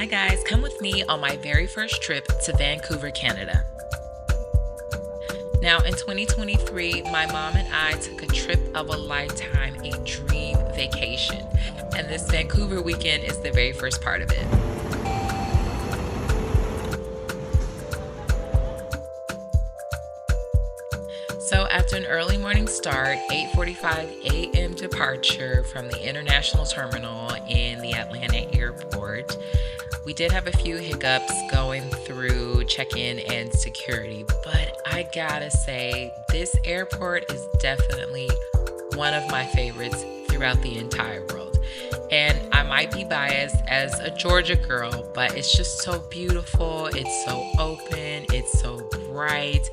Hi guys, come with me on my very first trip to Vancouver, Canada. Now in 2023, my mom and I took a trip of a lifetime, a dream vacation. And this Vancouver weekend is the very first part of it. So after an early morning start, 8:45 a.m. departure from the international terminal in the Atlanta airport, we did have a few hiccups going through check-in and security, but I gotta say, this airport is definitely one of my favorites throughout the entire world. And I might be biased as a Georgia girl, but it's just so beautiful, it's so open, it's so bright.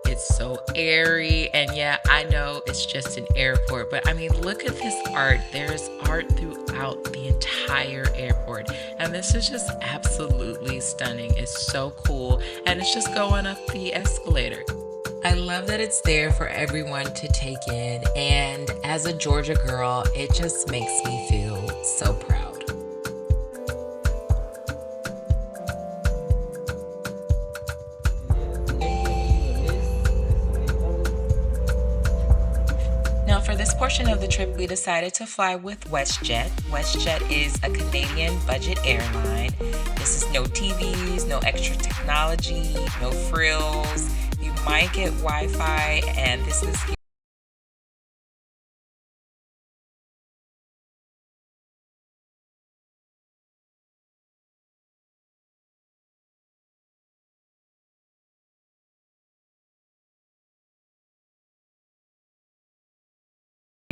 It's so airy, and yeah, I know it's just an airport, but I mean, look at this art. There's art throughout the entire airport, and this is just absolutely stunning. It's so cool, and it's just going up the escalator. I love that it's there for everyone to take in, and as a Georgia girl, it just makes me feel so proud. Now, for this portion of the trip, we decided to fly with WestJet. WestJet is a Canadian budget airline. This is no TVs, no extra technology, no frills. You might get Wi-Fi, and this is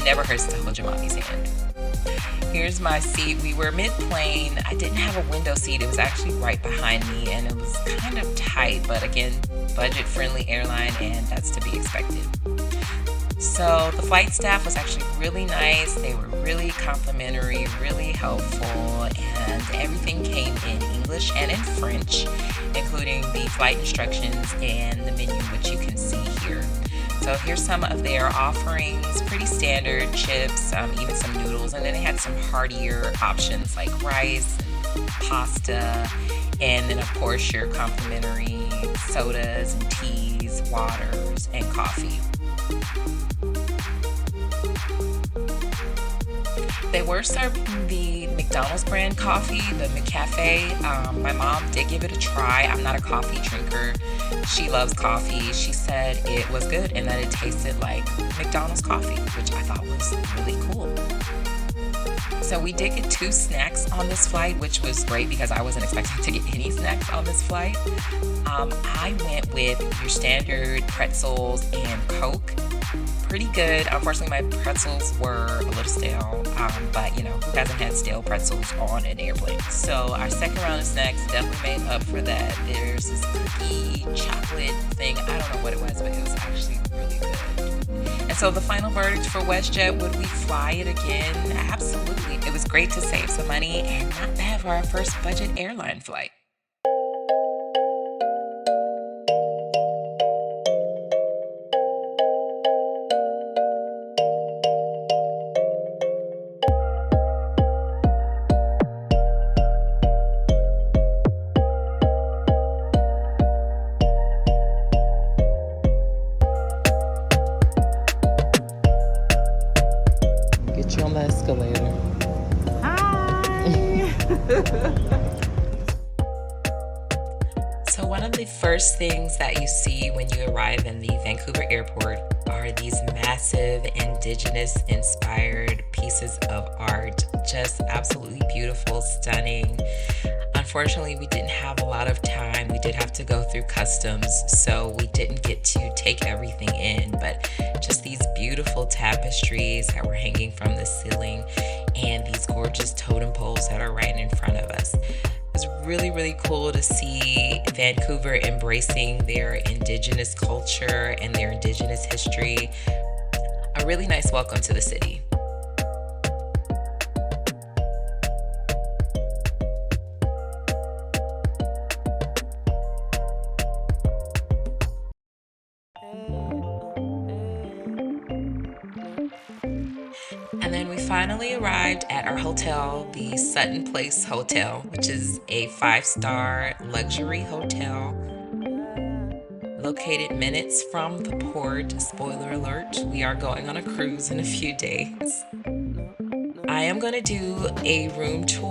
never hurts to hold your mommy's hand. Here's my seat. We were mid-plane. I didn't have a window seat. It was actually right behind me, and it was kind of tight, but again, budget-friendly airline, and that's to be expected. So the flight staff was actually really nice. They were really complimentary, really helpful, and everything came in English and in French, including the flight instructions and the menu, which you can see here. So here's some of their offerings, pretty standard chips, even some noodles, and then they had some heartier options like rice, and pasta, and then of course your complimentary sodas and teas, waters, and coffee. They were serving the McDonald's brand coffee, the McCafe. My mom did give it a try. I'm not a coffee drinker. She loves coffee. She said it was good and that it tasted like McDonald's coffee, which I thought was really cool. So we did get 2 snacks on this flight, which was great because I wasn't expecting to get any snacks on this flight. I went with your standard pretzels and Coke. Pretty good. Unfortunately, my pretzels were a little stale, but you know, who hasn't had stale pretzels on an airplane? So our second round of snacks definitely made up for that. There's this cookie chocolate thing. I don't know what it was, but it was actually really good. And so the final verdict for WestJet, would we fly it again? Absolutely. It was great to save some money and not bad for our first budget airline flight. Get you on the escalator. Hi. So one of the first things that you see when you arrive in the Vancouver airport are these massive indigenous inspired pieces of art. Just absolutely beautiful, stunning. Unfortunately, we didn't have a lot of time. We did have to go through customs, so we didn't get to take everything in, but just these beautiful tapestries that were hanging from the ceiling and these gorgeous totem poles that are right in front of us. It's really, really cool to see Vancouver embracing their indigenous culture and their indigenous history. A really nice welcome to the city. And then we finally arrived at our hotel, the Sutton Place Hotel, which is a 5-star luxury hotel located minutes from the port. Spoiler alert, we are going on a cruise in a few days. I am going to do a room tour.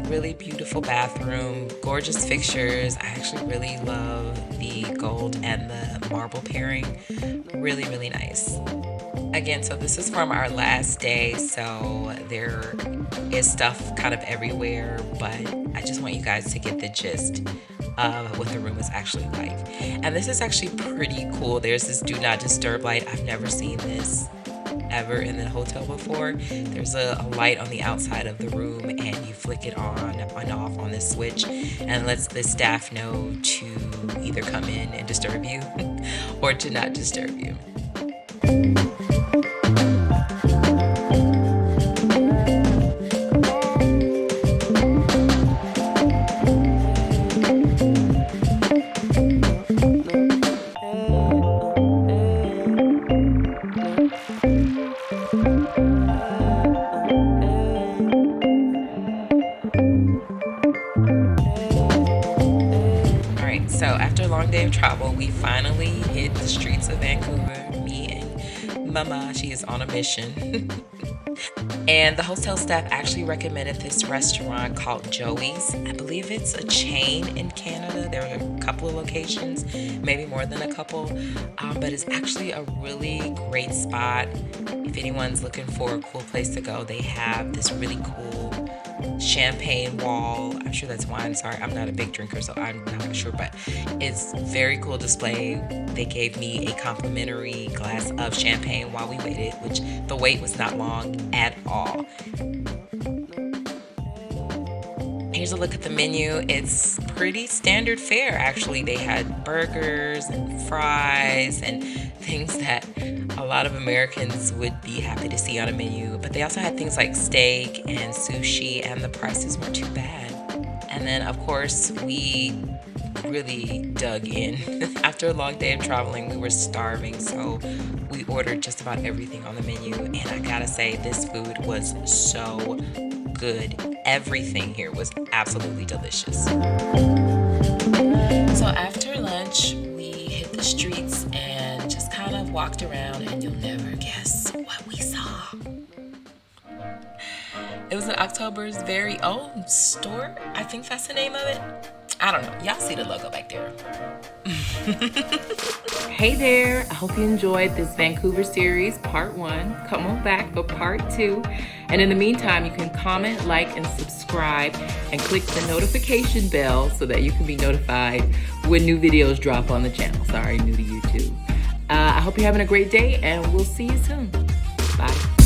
Really beautiful bathroom, gorgeous fixtures. I actually really love the gold and the marble pairing. Really, really nice. Again, so this is from our last day, so there is stuff kind of everywhere, but I just want you guys to get the gist of what the room is actually like. And this is actually pretty cool. There's this do not disturb light. I've never seen this ever in the hotel before. There's a light on the outside of the room, and you flick it on and off on this switch, and lets the staff know to either come in and disturb you or to not disturb you. So after a long day of travel, we finally hit the streets of Vancouver. Me and Mama, she is on a mission. And the hotel staff actually recommended this restaurant called Joey's. I believe it's a chain in Canada. There are a couple of locations, maybe more than a couple, but it's actually a really great spot. If anyone's looking for a cool place to go, they have this really cool champagne wall. I'm sure that's wine. Sorry, I'm not a big drinker, so I'm not sure, but it's very cool display. They gave me a complimentary glass of champagne while we waited, which the wait was not long at all. Here's a look at the menu. It's pretty standard fare, actually. They had burgers and fries and things that a lot of Americans would be happy to see on a menu. But they also had things like steak and sushi, and the prices weren't too bad. And then, of course, we really dug in. After a long day of traveling, we were starving, so we ordered just about everything on the menu. And I gotta say, this food was so good. Everything here was absolutely delicious. So after lunch, we hit the streets and just kind of walked around, and you'll never guess what we saw. It was in October's very own store. I think that's the name of it. I don't know. Y'all see the logo back there. Hey there. I hope you enjoyed this Vancouver series, part 1. Come on back for part 2. And in the meantime, you can comment, like, and subscribe, and click the notification bell so that you can be notified when new videos drop on the channel. Sorry, new to YouTube. I hope you're having a great day, and we'll see you soon. Bye.